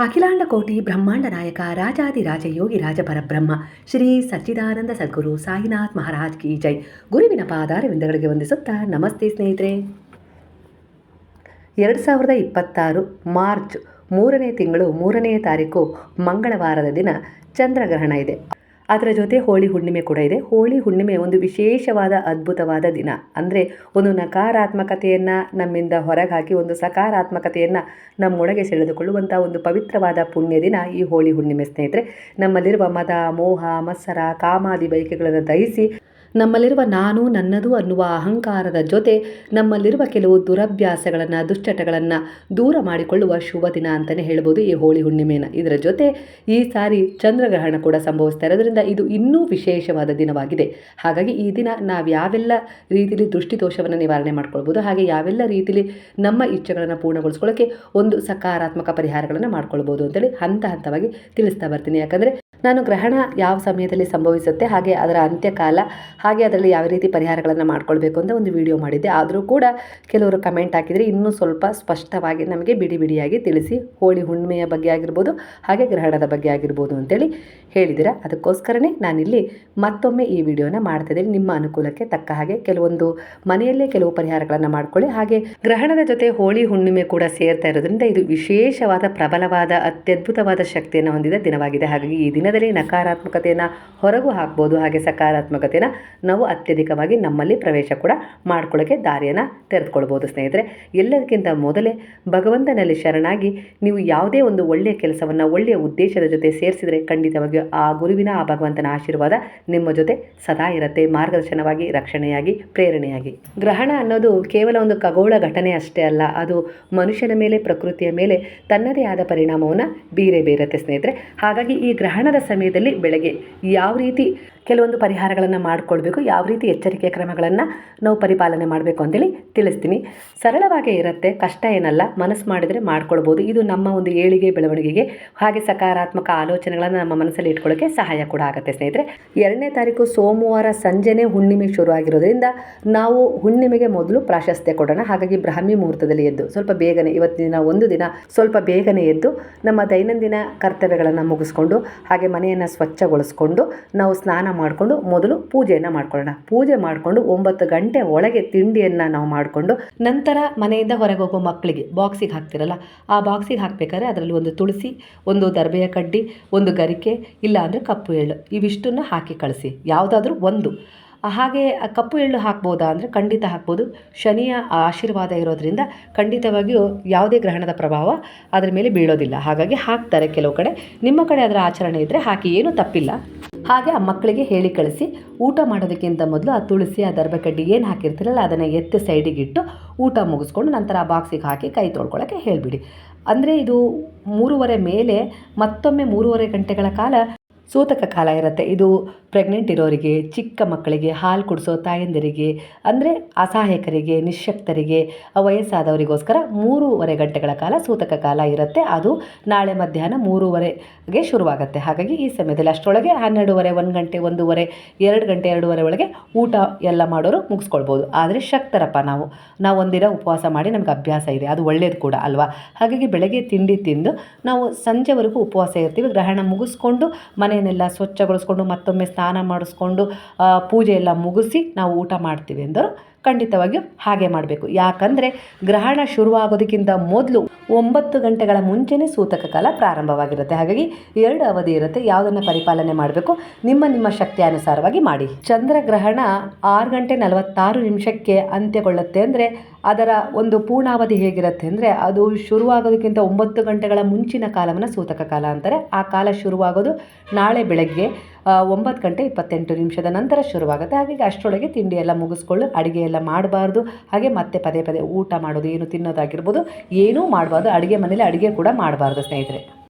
ಅಖಿಲಾಂಡ ಕೋಟಿ ಬ್ರಹ್ಮಾಂಡ ನಾಯಕ ರಾಜಾದಿರಾಜ ಯೋಗಿ ರಾಜ ಪರಬ್ರಹ್ಮ ಶ್ರೀ ಸಚ್ಚಿದಾನಂದ ಸದ್ಗುರು ಸಾಯಿನಾಥ್ ಮಹಾರಾಜ್ ಕಿ ಜೈ. ಗುರುವಿನ ಪಾದಾರವಿಂದಗಳಿಗೆ ವಂದಿಸುತ್ತಾ ನಮಸ್ತೆ ಸ್ನೇಹಿತರೆ. 2026 ಮಾರ್ಚ್ 3ನೇ ತಿಂಗಳು 3ನೇ ತಾರೀಕು ಮಂಗಳವಾರದ ದಿನ ಚಂದ್ರಗ್ರಹಣ ಇದೆ. ಅದರ ಜೊತೆ ಹೋಳಿ ಹುಣ್ಣಿಮೆ ಕೂಡ ಇದೆ. ಹೋಳಿ ಹುಣ್ಣಿಮೆ ಒಂದು ವಿಶೇಷವಾದ ಅದ್ಭುತವಾದ ದಿನ. ಅಂದರೆ ಒಂದು ನಕಾರಾತ್ಮಕತೆಯನ್ನು ನಮ್ಮಿಂದ ಹೊರಗೆ ಹಾಕಿ ಒಂದು ಸಕಾರಾತ್ಮಕತೆಯನ್ನು ನಮ್ಮೊಳಗೆ ಸೆಳೆದುಕೊಳ್ಳುವಂಥ ಒಂದು ಪವಿತ್ರವಾದ ಪುಣ್ಯ ದಿನ ಈ ಹೋಳಿ ಹುಣ್ಣಿಮೆ ಸ್ನೇಹಿತರೆ. ನಮ್ಮಲ್ಲಿರುವ ಮದ, ಮೋಹ, ಮತ್ಸರ, ಕಾಮಾದಿ ಬಯಕೆಗಳನ್ನು ದಹಿಸಿ ನಮ್ಮಲ್ಲಿರುವ ನಾನು ನನ್ನದು ಅನ್ನುವ ಅಹಂಕಾರದ ಜೊತೆ ನಮ್ಮಲ್ಲಿರುವ ಕೆಲವು ದುರಭ್ಯಾಸಗಳನ್ನು, ದುಶ್ಚಟಗಳನ್ನು ದೂರ ಮಾಡಿಕೊಳ್ಳುವ ಶುಭ ದಿನ ಅಂತಲೇ ಹೇಳ್ಬೋದು ಈ ಹೋಳಿ ಹುಣ್ಣಿಮೆನ. ಇದರ ಜೊತೆ ಈ ಸಾರಿ ಚಂದ್ರಗ್ರಹಣ ಕೂಡ ಸಂಭವಿಸ್ತಾ ಇರೋದ್ರಿಂದ ಇದು ಇನ್ನೂ ವಿಶೇಷವಾದ ದಿನವಾಗಿದೆ. ಹಾಗಾಗಿ ಈ ದಿನ ನಾವು ಯಾವೆಲ್ಲ ರೀತಿಯಲ್ಲಿ ದೃಷ್ಟಿದೋಷವನ್ನು ನಿವಾರಣೆ ಮಾಡ್ಕೊಳ್ಬೋದು, ಹಾಗೆ ಯಾವೆಲ್ಲ ರೀತಿಯಲ್ಲಿ ನಮ್ಮ ಇಚ್ಛೆಗಳನ್ನು ಪೂರ್ಣಗೊಳಿಸ್ಕೊಳ್ಳೋಕ್ಕೆ ಒಂದು ಸಕಾರಾತ್ಮಕ ಪರಿಹಾರಗಳನ್ನು ಮಾಡ್ಕೊಳ್ಬೋದು ಅಂತೇಳಿ ಹಂತವಾಗಿ ತಿಳಿಸ್ತಾ ಬರ್ತೀನಿ. ಯಾಕಂದರೆ ನಾನು ಗ್ರಹಣ ಯಾವ ಸಮಯದಲ್ಲಿ ಸಂಭವಿಸುತ್ತೆ, ಹಾಗೆ ಅದರ ಅಂತ್ಯಕಾಲ, ಹಾಗೆ ಅದರಲ್ಲಿ ಯಾವ ರೀತಿ ಪರಿಹಾರಗಳನ್ನು ಮಾಡ್ಕೊಳ್ಬೇಕು ಅಂತ ಒಂದು ವಿಡಿಯೋ ಮಾಡಿದ್ದೆ. ಆದರೂ ಕೂಡ ಕೆಲವರು ಕಮೆಂಟ್ ಹಾಕಿದರೆ ಇನ್ನೂ ಸ್ವಲ್ಪ ಸ್ಪಷ್ಟವಾಗಿ ನಮಗೆ ಬಿಡಿಯಾಗಿ ತಿಳಿಸಿ, ಹೋಳಿ ಹುಣ್ಣಿಮೆಯ ಬಗ್ಗೆ ಆಗಿರ್ಬೋದು ಹಾಗೆ ಗ್ರಹಣದ ಬಗ್ಗೆ ಆಗಿರ್ಬೋದು ಅಂತೇಳಿ ಹೇಳಿದ್ದೀರಾ. ಅದಕ್ಕೋಸ್ಕರನೇ ನಾನಿಲ್ಲಿ ಮತ್ತೊಮ್ಮೆ ಈ ವಿಡಿಯೋನ ಮಾಡ್ತಿದ್ದೀನಿ. ನಿಮ್ಮ ಅನುಕೂಲಕ್ಕೆ ತಕ್ಕ ಹಾಗೆ ಕೆಲವೊಂದು ಮನೆಯಲ್ಲೇ ಕೆಲವು ಪರಿಹಾರಗಳನ್ನು ಮಾಡ್ಕೊಳ್ಳಿ. ಹಾಗೆ ಗ್ರಹಣದ ಜೊತೆ ಹೋಳಿ ಹುಣ್ಣಿಮೆ ಕೂಡ ಸೇರ್ತಾ ಇರೋದ್ರಿಂದ ಇದು ವಿಶೇಷವಾದ ಪ್ರಬಲವಾದ ಅತ್ಯದ್ಭುತವಾದ ಶಕ್ತಿಯನ್ನು ಹೊಂದಿದ ದಿನವಾಗಿದೆ. ಹಾಗಾಗಿ ಈ ದಿನದಲ್ಲಿ ನಕಾರಾತ್ಮಕತೆಯನ್ನು ಹೊರಗೂ ಹಾಕ್ಬೋದು, ಹಾಗೆ ಸಕಾರಾತ್ಮಕತೆಯನ್ನು ನಾವು ಅತ್ಯಧಿಕವಾಗಿ ನಮ್ಮಲ್ಲಿ ಪ್ರವೇಶ ಕೂಡ ಮಾಡ್ಕೊಳ್ಳೋಕ್ಕೆ ದಾರಿಯನ್ನು ತೆರೆದುಕೊಳ್ಬೋದು ಸ್ನೇಹಿತರೆ. ಎಲ್ಲದಕ್ಕಿಂತ ಮೊದಲೇ ಭಗವಂತನಲ್ಲಿ ಶರಣಾಗಿ ನೀವು ಯಾವುದೇ ಒಂದು ಒಳ್ಳೆಯ ಕೆಲಸವನ್ನು ಒಳ್ಳೆಯ ಉದ್ದೇಶದ ಜೊತೆ ಸೇರಿಸಿದರೆ ಖಂಡಿತವಾಗಿಯೂ ಆ ಗುರುವಿನ, ಆ ಭಗವಂತನ ಆಶೀರ್ವಾದ ನಿಮ್ಮ ಜೊತೆ ಸದಾ ಇರುತ್ತೆ, ಮಾರ್ಗದರ್ಶನವಾಗಿ, ರಕ್ಷಣೆಯಾಗಿ, ಪ್ರೇರಣೆಯಾಗಿ. ಗ್ರಹಣ ಅನ್ನೋದು ಕೇವಲ ಒಂದು ಖಗೋಳ ಘಟನೆ ಅಷ್ಟೇ ಅಲ್ಲ, ಅದು ಮನುಷ್ಯನ ಮೇಲೆ, ಪ್ರಕೃತಿಯ ಮೇಲೆ ತನ್ನದೇ ಆದ ಪರಿಣಾಮವನ್ನು ಬೀರುತ್ತೆ ಸ್ನೇಹಿತರೆ. ಹಾಗಾಗಿ ಈ ಗ್ರಹಣದ ಸಮಯದಲ್ಲಿ ಬೆಳಗ್ಗೆ ಯಾವ ರೀತಿ ಕೆಲವೊಂದು ಪರಿಹಾರಗಳನ್ನು ಮಾಡಿಕೊಳ್ಬೇಕು, ಯಾವ ರೀತಿ ಎಚ್ಚರಿಕೆಯ ಕ್ರಮಗಳನ್ನು ನಾವು ಪರಿಪಾಲನೆ ಮಾಡಬೇಕು ಅಂತೇಳಿ ತಿಳಿಸ್ತೀನಿ. ಸರಳವಾಗೇ ಇರುತ್ತೆ, ಕಷ್ಟ ಏನಲ್ಲ, ಮನಸ್ಸು ಮಾಡಿದರೆ ಮಾಡ್ಕೊಳ್ಬೋದು. ಇದು ನಮ್ಮ ಒಂದು ಏಳಿಗೆ, ಬೆಳವಣಿಗೆಗೆ, ಹಾಗೆ ಸಕಾರಾತ್ಮಕ ಆಲೋಚನೆಗಳನ್ನು ನಮ್ಮ ಮನಸ್ಸಲ್ಲಿ ಇಟ್ಕೊಳ್ಳೋಕ್ಕೆ ಸಹಾಯ ಕೂಡ ಆಗುತ್ತೆ ಸ್ನೇಹಿತರೆ. 2ನೇ ತಾರೀಕು ಸೋಮವಾರ ಸಂಜೆನೇ ಹುಣ್ಣಿಮೆ ಶುರು ಆಗಿರೋದ್ರಿಂದ ನಾವು ಹುಣ್ಣಿಮೆಗೆ ಮೊದಲು ಪ್ರಾಶಸ್ತ್ಯ ಕೊಡೋಣ. ಹಾಗಾಗಿ ಬ್ರಾಹ್ಮಿ ಮುಹೂರ್ತದಲ್ಲಿ ಎದ್ದು ಸ್ವಲ್ಪ ಬೇಗನೆ, ಇವತ್ತಿನ ಒಂದು ದಿನ ಸ್ವಲ್ಪ ಬೇಗನೆ ಎದ್ದು ನಮ್ಮ ದೈನಂದಿನ ಕರ್ತವ್ಯಗಳನ್ನು ಮುಗಿಸ್ಕೊಂಡು, ಹಾಗೆ ಮನೆಯನ್ನು ಸ್ವಚ್ಛಗೊಳಿಸ್ಕೊಂಡು ನಾವು ಸ್ನಾನ ಮಾಡಿಕೊಂಡು ಮೊದಲು ಪೂಜೆಯನ್ನು ಮಾಡ್ಕೊಳ್ಳೋಣ. ಪೂಜೆ ಮಾಡಿಕೊಂಡು 9 ಗಂಟೆ ಒಳಗೆ ತಿಂಡಿಯನ್ನು ನಾವು ಮಾಡಿಕೊಂಡು ನಂತರ ಮನೆಯಿಂದ ಹೊರಗೆ ಹೋಗೋ ಮಕ್ಕಳಿಗೆ ಬಾಕ್ಸಿಗೆ ಹಾಕ್ತಿರಲ್ಲ, ಆ ಬಾಕ್ಸಿಗೆ ಹಾಕಬೇಕಾದ್ರೆ ಅದರಲ್ಲಿ ಒಂದು ತುಳಸಿ, ಒಂದು ದರ್ಬೆಯ ಕಡ್ಡಿ, ಒಂದು ಗರಿಕೆ, ಇಲ್ಲ ಅಂದರೆ ಕಪ್ಪು ಎಳ್ಳು, ಇವಿಷ್ಟನ್ನು ಹಾಕಿ ಕಳಿಸಿ. ಯಾವುದಾದ್ರೂ ಒಂದು. ಹಾಗೆ ಕಪ್ಪು ಎಳ್ಳು ಹಾಕ್ಬೋದಾ ಅಂದರೆ ಖಂಡಿತ ಹಾಕ್ಬೋದು. ಶನಿಯ ಆಶೀರ್ವಾದ ಇರೋದ್ರಿಂದ ಖಂಡಿತವಾಗಿಯೂ ಯಾವುದೇ ಗ್ರಹಣದ ಪ್ರಭಾವ ಅದರ ಮೇಲೆ ಬೀಳೋದಿಲ್ಲ. ಹಾಗಾಗಿ ಹಾಕ್ತಾರೆ ಕೆಲವು ಕಡೆ. ನಿಮ್ಮ ಕಡೆ ಅದರ ಆಚರಣೆ ಇದ್ದರೆ ಹಾಕಿ, ಏನೂ ತಪ್ಪಿಲ್ಲ. ಹಾಗೆ ಆ ಮಕ್ಕಳಿಗೆ ಹೇಳಿ ಕಳಿಸಿ, ಊಟ ಮಾಡೋದಕ್ಕಿಂತ ಮೊದಲು ಆ ತುಳಸಿ, ಆ ದರ್ಬೆಕಡ್ಡಿ ಏನು ಹಾಕಿರ್ತಿರಲ್ಲ ಅದನ್ನು ಎತ್ತಿ ಸೈಡಿಗಿಟ್ಟು ಊಟ ಮುಗಿಸ್ಕೊಂಡು ನಂತರ ಆ ಬಾಕ್ಸಿಗೆ ಹಾಕಿ ಕೈ ತೊಳ್ಕೊಳ್ಳೋಕ್ಕೆ ಹೇಳಿಬಿಡಿ. ಅಂದರೆ ಇದು 3:30 ಮೇಲೆ ಮತ್ತೊಮ್ಮೆ 3:30 ಗಂಟೆಗಳ ಕಾಲ ಸೂತಕ ಕಾಲ ಇರುತ್ತೆ. ಇದು ಪ್ರೆಗ್ನೆಂಟ್ ಇರೋರಿಗೆ, ಚಿಕ್ಕ ಮಕ್ಕಳಿಗೆ, ಹಾಲು ಕುಡಿಸೋ ತಾಯಂದಿರಿಗೆ, ಅಂದರೆ ಅಸಹಾಯಕರಿಗೆ, ನಿಶ್ಶಕ್ತರಿಗೆ, ವಯಸ್ಸಾದವರಿಗೋಸ್ಕರ 3:30 ಗಂಟೆಗಳ ಕಾಲ ಸೂತಕ ಕಾಲ ಇರುತ್ತೆ. ಅದು ನಾಳೆ ಮಧ್ಯಾಹ್ನ 3:30ಗೆ ಶುರುವಾಗುತ್ತೆ. ಹಾಗಾಗಿ ಈ ಸಮಯದಲ್ಲಿ ಅಷ್ಟರೊಳಗೆ 12:30, 1 ಗಂಟೆ, 1:30, 2 ಗಂಟೆ, 2:30 ಒಳಗೆ ಊಟ ಎಲ್ಲ ಮಾಡೋರು ಮುಗಿಸ್ಕೊಳ್ಬೋದು. ಆದರೆ ಶಕ್ತರಪ್ಪ ನಾವು ಒಂದಿನ ಉಪವಾಸ ಮಾಡಿ ನಮ್ಗೆ ಅಭ್ಯಾಸ ಇದೆ, ಅದು ಒಳ್ಳೆಯದು ಕೂಡ ಅಲ್ವಾ. ಹಾಗಾಗಿ ಬೆಳಗ್ಗೆ ತಿಂಡಿ ತಿಂದು ನಾವು ಸಂಜೆವರೆಗೂ ಉಪವಾಸ ಇರ್ತೀವಿ. ಗ್ರಹಣ ಮುಗಿಸ್ಕೊಂಡು ಮನೆಯನ್ನೆಲ್ಲ ಸ್ವಚ್ಛಗೊಳಿಸ್ಕೊಂಡು ಮತ್ತೊಮ್ಮೆ ಸ್ನಾನ ಮಾಡಿಸ್ಕೊಂಡು ಪೂಜೆ ಎಲ್ಲ ಮುಗಿಸಿ ನಾವು ಊಟ ಮಾಡ್ತೀವಿ ಎಂದರು ಖಂಡಿತವಾಗಿಯೂ ಹಾಗೆ ಮಾಡಬೇಕು. ಯಾಕಂದರೆ ಗ್ರಹಣ ಶುರುವಾಗೋದಕ್ಕಿಂತ ಮೊದಲು 9 ಗಂಟೆಗಳ ಮುಂಚೆನೇ ಸೂತಕ ಕಾಲ ಪ್ರಾರಂಭವಾಗಿರುತ್ತೆ. ಹಾಗಾಗಿ 2 ಅವಧಿ ಇರುತ್ತೆ. ಯಾವುದನ್ನು ಪರಿಪಾಲನೆ ಮಾಡಬೇಕು ನಿಮ್ಮ ಶಕ್ತಿಯಾನುಸಾರವಾಗಿ ಮಾಡಿ. ಚಂದ್ರಗ್ರಹಣ 6 ಗಂಟೆ 46 ನಿಮಿಷಕ್ಕೆ ಅಂತ್ಯಗೊಳ್ಳುತ್ತೆ. ಅಂದರೆ ಅದರ ಒಂದು ಪೂರ್ಣಾವಧಿ ಹೇಗಿರುತ್ತೆ ಅಂದರೆ ಅದು ಶುರುವಾಗೋದಕ್ಕಿಂತ 9 ಗಂಟೆಗಳ ಮುಂಚಿನ ಕಾಲವನ್ನು ಸೂತಕ ಕಾಲ ಅಂತಾರೆ. ಆ ಕಾಲ ಶುರುವಾಗೋದು ನಾಳೆ ಬೆಳಗ್ಗೆ 9 ಗಂಟೆ 28 ನಿಮಿಷದ ನಂತರ ಶುರುವಾಗುತ್ತೆ. ಹಾಗಾಗಿ ಅಷ್ಟರೊಳಗೆ ತಿಂಡಿ ಎಲ್ಲ ಮುಗಿಸ್ಕೊಳ್ಳು, ಅಡುಗೆ ಎಲ್ಲ ಮಾಡಬಾರ್ದು. ಹಾಗೆ ಮತ್ತೆ ಪದೇ ಊಟ ಮಾಡೋದು, ಏನು ತಿನ್ನೋದಾಗಿರ್ಬೋದು, ಏನೂ ಮಾಡಬಾರ್ದು. ಅಡುಗೆ ಮನೇಲಿ ಅಡುಗೆ ಕೂಡ ಮಾಡಬಾರ್ದು ಸ್ನೇಹಿತರೆ.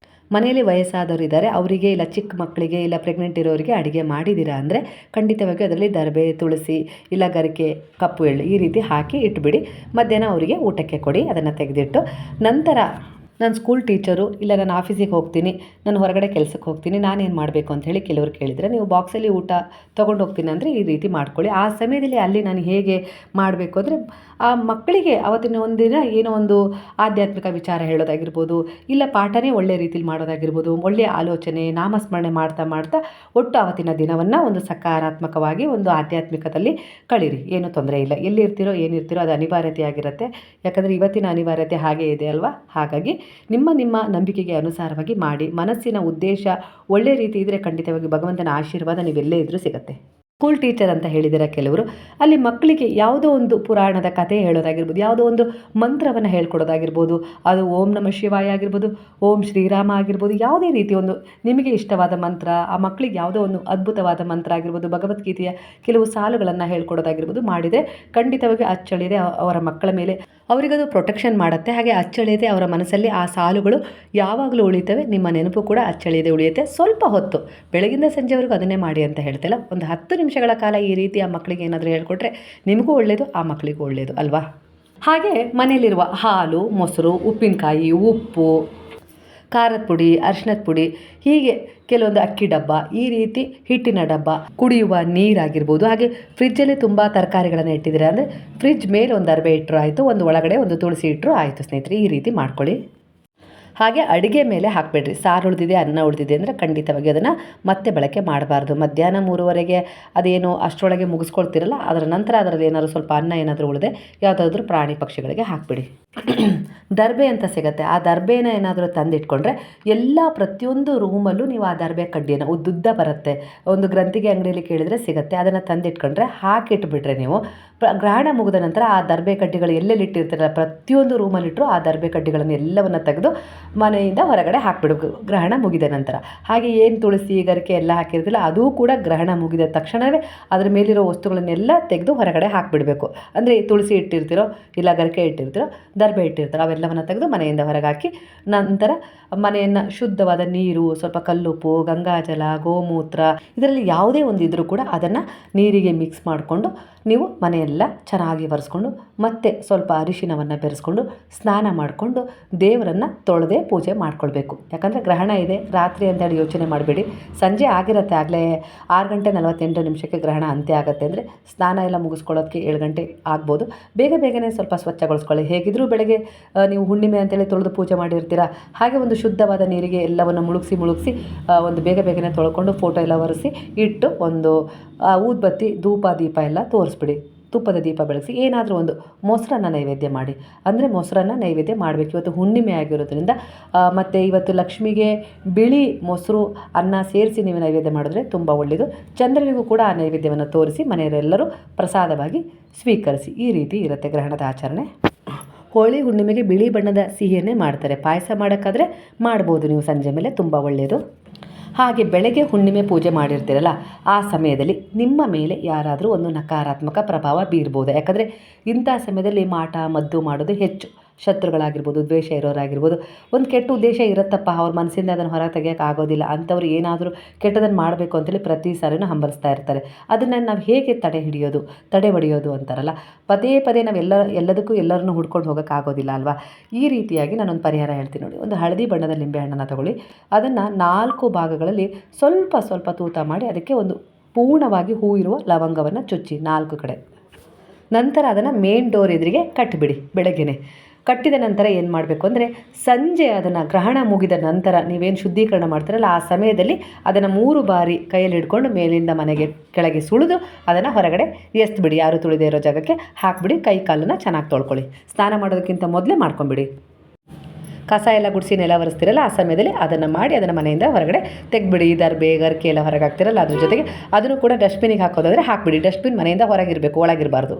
ಮನೆಯಲ್ಲಿ ವಯಸ್ಸಾದವರು ಇದ್ದಾರೆ, ಅವರಿಗೆ, ಇಲ್ಲ ಚಿಕ್ಕ ಮಕ್ಕಳಿಗೆ, ಇಲ್ಲ ಪ್ರೆಗ್ನೆಂಟ್ ಇರೋರಿಗೆ ಅಡುಗೆ ಮಾಡಿದ್ದೀರಾ ಅಂದರೆ ಖಂಡಿತವಾಗಿ ಅದರಲ್ಲಿ ದರ್ಬೆ, ತುಳಸಿ, ಇಲ್ಲ ಗರಿಕೆ, ಕಪ್ಪು ಎಳ್ಳು ಈ ರೀತಿ ಹಾಕಿ ಇಟ್ಬಿಡಿ. ಮಧ್ಯಾಹ್ನ ಅವರಿಗೆ ಊಟಕ್ಕೆ ಕೊಡಿ. ಅದನ್ನು ತೆಗೆದಿಟ್ಟು ನಂತರ ನಾನು ಸ್ಕೂಲ್ ಟೀಚರು, ಇಲ್ಲ ನಾನು ಆಫೀಸಿಗೆ ಹೋಗ್ತೀನಿ, ನಾನು ಹೊರಗಡೆ ಕೆಲಸಕ್ಕೆ ಹೋಗ್ತೀನಿ, ನಾನೇನು ಮಾಡಬೇಕು ಅಂತ ಹೇಳಿ ಕೆಲವರು ಕೇಳಿದರೆ, ನೀವು ಬಾಕ್ಸಲ್ಲಿ ಊಟ ತೊಗೊಂಡು ಹೋಗ್ತೀನಿ ಅಂದರೆ ಈ ರೀತಿ ಮಾಡ್ಕೊಳ್ಳಿ. ಆ ಸಮಯದಲ್ಲಿ ಅಲ್ಲಿ ನಾನು ಹೇಗೆ ಮಾಡಬೇಕು ಅಂದರೆ, ಆ ಮಕ್ಕಳಿಗೆ ಅವತ್ತಿನ ಒಂದಿನ ಏನೋ ಒಂದು ಆಧ್ಯಾತ್ಮಿಕ ವಿಚಾರ ಹೇಳೋದಾಗಿರ್ಬೋದು, ಇಲ್ಲ ಪಾಠನೇ ಒಳ್ಳೆಯ ರೀತಿಲಿ ಮಾಡೋದಾಗಿರ್ಬೋದು, ಒಳ್ಳೆಯ ಆಲೋಚನೆ ನಾಮಸ್ಮರಣೆ ಮಾಡ್ತಾ ಮಾಡ್ತಾ ಒಟ್ಟು ಆವತ್ತಿನ ದಿನವನ್ನು ಒಂದು ಸಕಾರಾತ್ಮಕವಾಗಿ ಒಂದು ಆಧ್ಯಾತ್ಮಿಕದಲ್ಲಿ ಕಳೀರಿ. ಏನೂ ತೊಂದರೆ ಇಲ್ಲ. ಎಲ್ಲಿರ್ತೀರೋ ಏನಿರ್ತೀರೋ ಅದು ಅನಿವಾರ್ಯತೆ ಆಗಿರುತ್ತೆ. ಯಾಕಂದರೆ ಇವತ್ತಿನ ಅನಿವಾರ್ಯತೆ ಹಾಗೇ ಇದೆ ಅಲ್ವಾ. ಹಾಗಾಗಿ ನಿಮ್ಮ ನಂಬಿಕೆಗೆ ಅನುಸಾರವಾಗಿ ಮಾಡಿ. ಮನಸ್ಸಿನ ಉದ್ದೇಶ ಒಳ್ಳೆ ರೀತಿ ಇದ್ದರೆ ಖಂಡಿತವಾಗಿ ಭಗವಂತನ ಆಶೀರ್ವಾದ ನೀವೆಲ್ಲೇ ಇದ್ರೂ ಸಿಗುತ್ತೆ. ಸ್ಕೂಲ್ ಟೀಚರ್ ಅಂತ ಹೇಳಿದರೆ ಕೆಲವರು, ಅಲ್ಲಿ ಮಕ್ಕಳಿಗೆ ಯಾವುದೋ ಒಂದು ಪುರಾಣದ ಕಥೆ ಹೇಳೋದಾಗಿರ್ಬೋದು, ಯಾವುದೋ ಒಂದು ಮಂತ್ರವನ್ನು ಹೇಳ್ಕೊಡೋದಾಗಿರ್ಬೋದು, ಅದು ಓಂ ನಮಃ ಶಿವಾಯ ಆಗಿರ್ಬೋದು, ಓಂ ಶ್ರೀರಾಮ ಆಗಿರ್ಬೋದು, ಯಾವುದೇ ರೀತಿ ಒಂದು ನಿಮಗೆ ಇಷ್ಟವಾದ ಮಂತ್ರ, ಆ ಮಕ್ಕಳಿಗೆ ಯಾವುದೋ ಒಂದು ಅದ್ಭುತವಾದ ಮಂತ್ರ ಆಗಿರ್ಬೋದು, ಭಗವದ್ಗೀತೆಯ ಕೆಲವು ಸಾಲುಗಳನ್ನು ಹೇಳ್ಕೊಡೋದಾಗಿರ್ಬೋದು ಮಾಡಿದರೆ ಖಂಡಿತವಾಗಿ ಅಚ್ಚಳಿಯದೆ ಅವರ ಮಕ್ಕಳ ಮೇಲೆ ಅವರಿಗದು ಪ್ರೊಟೆಕ್ಷನ್ ಮಾಡುತ್ತೆ. ಹಾಗೆ ಅಚ್ಚಳಿಯದೆ ಅವರ ಮನಸ್ಸಲ್ಲಿ ಆ ಸಾಲುಗಳು ಯಾವಾಗಲೂ ಉಳಿತವೆ. ನಿಮ್ಮ ನೆನಪು ಕೂಡ ಅಚ್ಚಳಿಯದೆ ಉಳಿಯುತ್ತೆ. ಸ್ವಲ್ಪ ಹೊತ್ತು ಬೆಳಗಿಂದ ಸಂಜೆವರೆಗೂ ಅದನ್ನೇ ಮಾಡಿ ಅಂತ ಹೇಳ್ತಿಲ್ಲ, ಒಂದು 10 ನಿಮಿಷಗಳ ಕಾಲ ಈ ರೀತಿ ಆ ಮಕ್ಕಳಿಗೆ ಏನಾದರೂ ಹೇಳ್ಕೊಟ್ರೆ ನಿಮಗೂ ಒಳ್ಳೆಯದು, ಆ ಮಕ್ಕಳಿಗೂ ಒಳ್ಳೆಯದು ಅಲ್ವಾ. ಹಾಗೆ ಮನೆಯಲ್ಲಿರುವ ಹಾಲು, ಮೊಸರು, ಉಪ್ಪಿನಕಾಯಿ, ಉಪ್ಪು, ಖಾರದ ಪುಡಿ, ಅರಿಶಿಣದ ಪುಡಿ, ಹೀಗೆ ಕೆಲವೊಂದು ಅಕ್ಕಿ ಡಬ್ಬ, ಈ ರೀತಿ ಹಿಟ್ಟಿನ ಡಬ್ಬ, ಕುಡಿಯುವ ನೀರಾಗಿರ್ಬೋದು. ಹಾಗೆ ಫ್ರಿಜ್ಜಲ್ಲಿ ತುಂಬ ತರಕಾರಿಗಳನ್ನು ಇಟ್ಟಿದ್ದೀರಾ ಅಂದರೆ ಫ್ರಿಜ್ ಮೇಲೆ ಒಂದು ಅರ್ಬೆ ಇಟ್ಟರು ಆಯಿತು, ಒಂದು ಒಳಗಡೆ ಒಂದು ತುಳಸಿ ಇಟ್ಟರು ಆಯಿತು ಸ್ನೇಹಿತರೆ. ಈ ರೀತಿ ಮಾಡ್ಕೊಳ್ಳಿ. ಹಾಗೆ ಅಡುಗೆ ಮೇಲೆ ಹಾಕಬೇಡ್ರಿ. ಸಾರು ಉಳಿದಿದೆ, ಅನ್ನ ಉಳಿದಿದೆ ಅಂದರೆ ಖಂಡಿತವಾಗಿ ಅದನ್ನು ಮತ್ತೆ ಬಳಕೆ ಮಾಡಬಾರ್ದು. ಮಧ್ಯಾಹ್ನ 3:30ಗೆ ಅದೇನು ಅಷ್ಟರೊಳಗೆ ಮುಗಿಸ್ಕೊಳ್ತಿರಲ್ಲ, ಅದರ ನಂತರ ಅದರಲ್ಲಿ ಏನಾದರೂ ಸ್ವಲ್ಪ ಅನ್ನ ಏನಾದರೂ ಉಳಿದೆ ಯಾವುದಾದ್ರೂ ಪ್ರಾಣಿ ಪಕ್ಷಿಗಳಿಗೆ ಹಾಕಿಬಿಡಿ. ದರ್ಬೆ ಅಂತ ಸಿಗುತ್ತೆ, ಆ ದರ್ಬೆನ ಏನಾದರೂ ತಂದಿಟ್ಕೊಂಡ್ರೆ ಪ್ರತಿಯೊಂದು ರೂಮಲ್ಲೂ ನೀವು ಆ ದರ್ಬೆ ಕಡ್ಡಿಯನ್ನು ಉದ್ದುದ್ದ ಬರುತ್ತೆ, ಒಂದು ಗ್ರಂಥಿಗೆ ಅಂಗಡಿಯಲ್ಲಿ ಕೇಳಿದರೆ ಸಿಗುತ್ತೆ, ಅದನ್ನು ತಂದಿಟ್ಕೊಂಡ್ರೆ ಹಾಕಿಟ್ಬಿಟ್ರೆ ನೀವು ಗ್ರಹಣ ಮುಗಿದ ನಂತರ ಆ ದರ್ಬೆ ಕಡ್ಡಿಗಳು ಎಲ್ಲೆಲ್ಲಿ ಇಟ್ಟಿರ್ತೀರಲ್ಲ ಪ್ರತಿಯೊಂದು ರೂಮಲ್ಲಿಟ್ಟರು ಆ ದರ್ಬೆ ಕಡ್ಡಿಗಳನ್ನು ಎಲ್ಲವನ್ನು ತೆಗೆದು ಮನೆಯಿಂದ ಹೊರಗಡೆ ಹಾಕಿಬಿಡಬೇಕು ಗ್ರಹಣ ಮುಗಿದ ನಂತರ. ಹಾಗೆ ಏನು ತುಳಸಿ ಗರಿಕೆ ಎಲ್ಲ ಹಾಕಿರ್ತಿಲ್ಲ ಅದೂ ಕೂಡ ಗ್ರಹಣ ಮುಗಿದ ತಕ್ಷಣವೇ ಅದರ ಮೇಲಿರೋ ವಸ್ತುಗಳನ್ನೆಲ್ಲ ತೆಗೆದು ಹೊರಗಡೆ ಹಾಕಿಬಿಡಬೇಕು. ಅಂದರೆ ತುಳಸಿ ಇಟ್ಟಿರ್ತಿರೋ ಇಲ್ಲ ಗರಿಕೆ ಇಟ್ಟಿರ್ತಿರೋ ದರ್ಬೆ ಇಟ್ಟಿರ್ತಾರೋ ಅವೆಲ್ಲವನ್ನು ತೆಗೆದು ಮನೆಯಿಂದ ಹೊರಗೆ ಹಾಕಿ, ನಂತರ ಮನೆಯನ್ನು ಶುದ್ಧವಾದ ನೀರು, ಸ್ವಲ್ಪ ಕಲ್ಲುಪ್ಪು, ಗಂಗಾಜಲ, ಗೋಮೂತ್ರ ಇದರಲ್ಲಿ ಯಾವುದೇ ಒಂದು ಇದ್ರೂ ಕೂಡ ಅದನ್ನು ನೀರಿಗೆ ಮಿಕ್ಸ್ ಮಾಡಿಕೊಂಡು ನೀವು ಮನೆಯೆಲ್ಲ ಚೆನ್ನಾಗಿ ಒರೆಸ್ಕೊಂಡು ಮತ್ತೆ ಸ್ವಲ್ಪ ಅರಿಶಿನವನ್ನು ಬೆರೆಸ್ಕೊಂಡು ಸ್ನಾನ ಮಾಡಿಕೊಂಡು ದೇವರನ್ನು ತೊಳೆದೇ ಪೂಜೆ ಮಾಡ್ಕೊಳ್ಬೇಕು. ಯಾಕಂದರೆ ಗ್ರಹಣ ಇದೆ ರಾತ್ರಿ ಅಂತೇಳಿ ಯೋಚನೆ ಮಾಡಬೇಡಿ. ಸಂಜೆ ಆಗಿರುತ್ತೆ, ಆಗಲೇ 6:48 ಗ್ರಹಣ ಅಂತ್ಯ ಆಗುತ್ತೆ ಅಂದರೆ ಸ್ನಾನ ಎಲ್ಲ ಮುಗಿಸ್ಕೊಳ್ಳೋದಕ್ಕೆ 7 ಗಂಟೆ ಆಗ್ಬೋದು. ಬೇಗನೆ ಸ್ವಲ್ಪ ಸ್ವಚ್ಛಗೊಳಿಸ್ಕೊಳ್ಳಿ. ಹೇಗಿದ್ದರೂ ಬೆಳಗ್ಗೆ ನೀವು ಹುಣ್ಣಿಮೆ ಅಂತೇಳಿ ತೊಳೆದು ಪೂಜೆ ಮಾಡಿರ್ತೀರ, ಹಾಗೆ ಒಂದು ಶುದ್ಧವಾದ ನೀರಿಗೆ ಎಲ್ಲವನ್ನು ಮುಳುಗಿಸಿ ಒಂದು ಬೇಗನೆ ತೊಳ್ಕೊಂಡು ಫೋಟೋ ಎಲ್ಲ ಒರೆಸಿ ಇಟ್ಟು ಒಂದು ಊದ್ಬತ್ತಿ, ಧೂಪ, ದೀಪ ಎಲ್ಲ ತೋರಿಸ್ಬಿಡಿ. ತುಪ್ಪದ ದೀಪ ಬೆಳಗಿಸಿ ಏನಾದರೂ ಒಂದು ಮೊಸರನ್ನು ನೈವೇದ್ಯ ಮಾಡಿ. ಅಂದರೆ ಮೊಸರನ್ನು ನೈವೇದ್ಯ ಮಾಡಬೇಕು. ಇವತ್ತು ಹುಣ್ಣಿಮೆ ಆಗಿರೋದ್ರಿಂದ ಮತ್ತು ಇವತ್ತು ಲಕ್ಷ್ಮಿಗೆ ಬಿಳಿ ಮೊಸರು ಅನ್ನ ಸೇರಿಸಿ ನೀವು ನೈವೇದ್ಯ ಮಾಡಿದ್ರೆ ತುಂಬ ಒಳ್ಳೆಯದು. ಚಂದ್ರನಿಗೂ ಕೂಡ ಆ ನೈವೇದ್ಯವನ್ನು ತೋರಿಸಿ ಮನೆಯವರೆಲ್ಲರೂ ಪ್ರಸಾದವಾಗಿ ಸ್ವೀಕರಿಸಿ. ಈ ರೀತಿ ಇರುತ್ತೆ ಗ್ರಹಣದ ಆಚರಣೆ. ಹೋಳಿ ಹುಣ್ಣಿಮೆಗೆ ಬಿಳಿ ಬಣ್ಣದ ಸಿಹಿಯನ್ನೇ ಮಾಡ್ತಾರೆ. ಪಾಯಸ ಮಾಡೋಕ್ಕಾದರೆ ಮಾಡ್ಬೋದು ನೀವು ಸಂಜೆ ಮೇಲೆ, ತುಂಬ ಒಳ್ಳೆಯದು. ಹಾಗೆ ಬೆಳಗ್ಗೆ ಹುಣ್ಣಿಮೆ ಪೂಜೆ ಮಾಡಿರ್ತೀರಲ್ಲ ಆ ಸಮಯದಲ್ಲಿ ನಿಮ್ಮ ಮೇಲೆ ಯಾರಾದರೂ ಒಂದು ನಕಾರಾತ್ಮಕ ಪ್ರಭಾವ ಬೀರ್ಬೋದು. ಯಾಕಂದರೆ ಇಂಥ ಸಮಯದಲ್ಲಿ ಮಾಟ ಮದ್ದು ಮಾಡೋದು ಹೆಚ್ಚು. ಶತ್ರುಗಳಾಗಿರ್ಬೋದು, ದ್ವೇಷ ಇರೋರಾಗಿರ್ಬೋದು, ಒಂದು ಕೆಟ್ಟ ಉದ್ದೇಶ ಇರುತ್ತಪ್ಪ, ಅವ್ರ ಮನಸ್ಸಿಂದ ಅದನ್ನು ಹೊರ ತೆಗೆಯೋಕೆ ಆಗೋದಿಲ್ಲ ಅಂಥವ್ರು ಏನಾದರೂ ಕೆಟ್ಟದನ್ನು ಮಾಡಬೇಕು ಅಂತೇಳಿ ಪ್ರತಿ ಸಾರಿನೂ ಹಂಬಲಿಸ್ತಾ ಇರ್ತಾರೆ. ಅದನ್ನು ನಾವು ಹೇಗೆ ತಡೆ ಹೊಡೆಯೋದು ಅಂತಾರಲ್ಲ, ಪದೇ ನಾವು ಎಲ್ಲದಕ್ಕೂ ಎಲ್ಲರನ್ನೂ ಹುಡ್ಕೊಂಡು ಹೋಗೋಕ್ಕಾಗೋದಿಲ್ಲ ಅಲ್ವಾ. ಈ ರೀತಿಯಾಗಿ ನಾನೊಂದು ಪರಿಹಾರ ಹೇಳ್ತೀನಿ ನೋಡಿ. ಒಂದು ಹಳದಿ ಬಣ್ಣದ ಲಿಂಬೆಹಣ್ಣನ್ನು ತಗೊಳ್ಳಿ, ಅದನ್ನು 4 ಭಾಗಗಳಲ್ಲಿ ಸ್ವಲ್ಪ ತೂತ ಮಾಡಿ ಅದಕ್ಕೆ ಒಂದು ಪೂರ್ಣವಾಗಿ ಹೂ ಇರುವ ಲವಂಗವನ್ನು ಚುಚ್ಚಿ 4 ಕಡೆ. ನಂತರ ಅದನ್ನು ಮೇನ್ ಡೋರ್ ಎದುರಿಗೆ ಕಟ್ಟಿಬಿಡಿ. ಬೆಳಗ್ಗೆನೆ ಕಟ್ಟಿದ ನಂತರ ಏನು ಮಾಡಬೇಕು ಅಂದರೆ ಸಂಜೆ ಅದನ್ನು ಗ್ರಹಣ ಮುಗಿದ ನಂತರ ನೀವೇನು ಶುದ್ಧೀಕರಣ ಮಾಡ್ತಾರಲ್ಲ ಆ ಸಮಯದಲ್ಲಿ ಅದನ್ನು 3 ಬಾರಿ ಕೈಯಲ್ಲಿ ಹಿಡ್ಕೊಂಡು ಮೇಲಿಂದ ಮನೆಗೆ ಕೆಳಗೆ ಸುಳಿದು ಅದನ್ನು ಹೊರಗಡೆ ಎಸ್ಬಿಡಿ. ಯಾರು ತುಳಿದೇ ಇರೋ ಜಾಗಕ್ಕೆ ಹಾಕಿಬಿಡಿ. ಕೈ ಕಾಲನ್ನು ಚೆನ್ನಾಗಿ ತೊಳ್ಕೊಳ್ಳಿ. ಸ್ನಾನ ಮಾಡೋದಕ್ಕಿಂತ ಮೊದಲೇ ಮಾಡ್ಕೊಂಬಿಡಿ. ಕಸ ಎಲ್ಲ ಗುಡಿಸಿ ನೆಲ ಒರೆಸ್ತಿರಲ್ಲ ಆ ಸಮಯದಲ್ಲಿ ಅದನ್ನು ಮಾಡಿ ಅದನ್ನು ಮನೆಯಿಂದ ಹೊರಗಡೆ ತೆಗೆದ್ಬಿಡಿ. ದರ್ಬೆ ಗರಿಕೆ ಎಲ್ಲ ಹೊರಗೆ ಹಾಕ್ತಿರಲ್ಲ ಅದ್ರ ಜೊತೆಗೆ ಅದನ್ನು ಕೂಡ ಡಸ್ಟ್ಬಿನಿಗೆ ಹಾಕೋದಾದರೆ ಹಾಕಿಬಿಡಿ. ಡಸ್ಟ್ಬಿನ್ ಮನೆಯಿಂದ ಹೊರಗಿರಬೇಕು, ಒಳಗಿರಬಾರ್ದು.